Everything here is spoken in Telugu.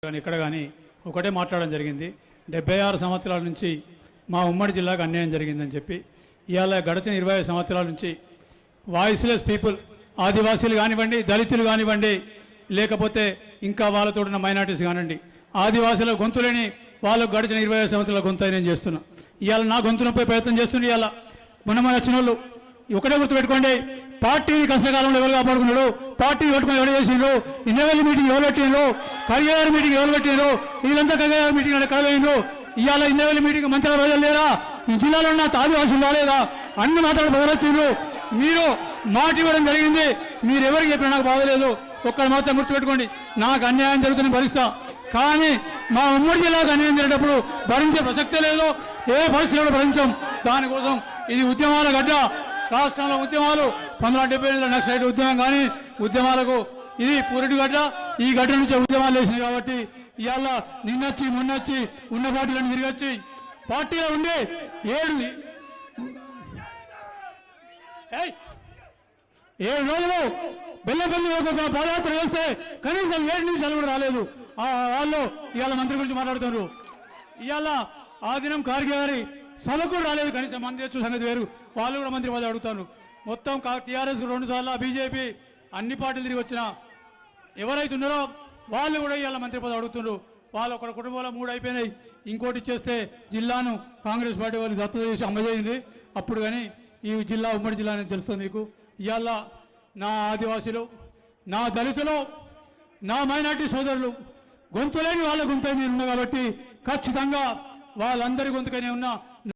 కానీ ఇక్కడ కానీ ఒకటే మాట్లాడడం జరిగింది. 76 సంవత్సరాల నుంచి మా ఉమ్మడి జిల్లాకు అన్యాయం జరిగిందని చెప్పి ఇవాళ గడిచిన 25 సంవత్సరాల నుంచి వాయిస్లెస్ పీపుల్ ఆదివాసీలు కానివ్వండి, దళితులు కానివ్వండి, లేకపోతే ఇంకా వాళ్ళతో ఉన్న మైనార్టీస్ కానివ్వండి, ఆదివాసీల గొంతులేని వాళ్ళకు గడిచిన 25 సంవత్సరాల గొంతు నేను చేస్తున్నా. ఇవాళ నా గొంతునపై ప్రయత్నం చేస్తుంది. ఇవాళ మొన్న వచ్చిన వాళ్ళు ఒకటే గుర్తుపెట్టుకోండి, పార్టీని కష్టకాలంలో ఎవరు కాపాడుకున్నాడు, పార్టీ పెట్టుకుని ఎవరు చేసిండ్రు, ఇన్నోవెల్ మీటింగ్ ఎవరు పెట్టిండ్రు, కరిగేవారి మీటింగ్ ఎవరు పెట్టిండ్రు, వీళ్ళంతా కరిగేవారి మీటింగ్ ఎక్కడ పోయిండ్రు. ఇవాళ ఇన్నోవెల్ మీటింగ్ మంచిగా ప్రజలు లేరా, ఈ జిల్లాలో ఉన్న ఆదివాసులు రాలేదా, అన్ని మాటలు బదులొచ్చిండ్రు. మీరు మాట ఇవ్వడం జరిగింది, మీరు ఎవరికి చెప్పినా నాకు బాధలేదు. ఒక్కరు మాత్రం గుర్తుపెట్టుకోండి, నాకు అన్యాయం జరుగుతున్న భరిస్తా, కానీ మా ఉమ్మడి జిల్లాకు అన్యాయం జరిగేటప్పుడు భరించే ప్రసక్తే లేదు, ఏ పరిస్థితుల్లో భరించాం. దానికోసం ఇది ఉద్యమాల గడ్డ. రాష్ట్రంలో ఉద్యమాలు 1978 నక్సలైట్ ఉద్యమం కానీ ఉద్యమాలకు ఇది పూరిటి గడ్డ. ఈ గడ్డ నుంచే ఉద్యమాలు వేసినాయి. కాబట్టి ఇవాళ నిన్నొచ్చి మొన్నొచ్చి ఉన్న పార్టీలను తిరిగొచ్చి పార్టీలో ఉండి 7 రోజులు బెల్లపల్లి ఒక పాదయాత్ర వేస్తే కనీసం 7 నిమిషాలు కూడా రాలేదు. వాళ్ళు ఇవాళ మంత్రి గురించి మాట్లాడుతున్నారు. ఇవాళ ఆ దినం ఖార్గే గారి సభకు కూడా రాలేదు. కనీసం మంది తెచ్చు సంగతి వేరు, వాళ్ళు కూడా మంత్రి పదవి అడుగుతాను. మొత్తం టీఆర్ఎస్ 2 సార్లు, బీజేపీ అన్ని పార్టీలు తిరిగి వచ్చినా ఎవరైతే ఉన్నారో వాళ్ళు కూడా ఇవాళ మంత్రి పదవి అడుగుతున్నారు. వాళ్ళు ఒక కుటుంబంలో 3 అయిపోయినాయి, ఇంకోటి ఇచ్చేస్తే జిల్లాను కాంగ్రెస్ పార్టీ వాళ్ళు దత్తత చేసి అమ్మజేయింది. అప్పుడు కానీ ఈ జిల్లా ఉమ్మడి జిల్లా అనేది తెలుస్తుంది మీకు. ఇవాళ నా ఆదివాసీలు, నా దళితులు, నా మైనార్టీ సోదరులు గొంతులేని వాళ్ళ గొంతు నేను ఉన్నా కాబట్టి ఖచ్చితంగా వాళ్ళందరి గొంతుకనే ఉన్నా.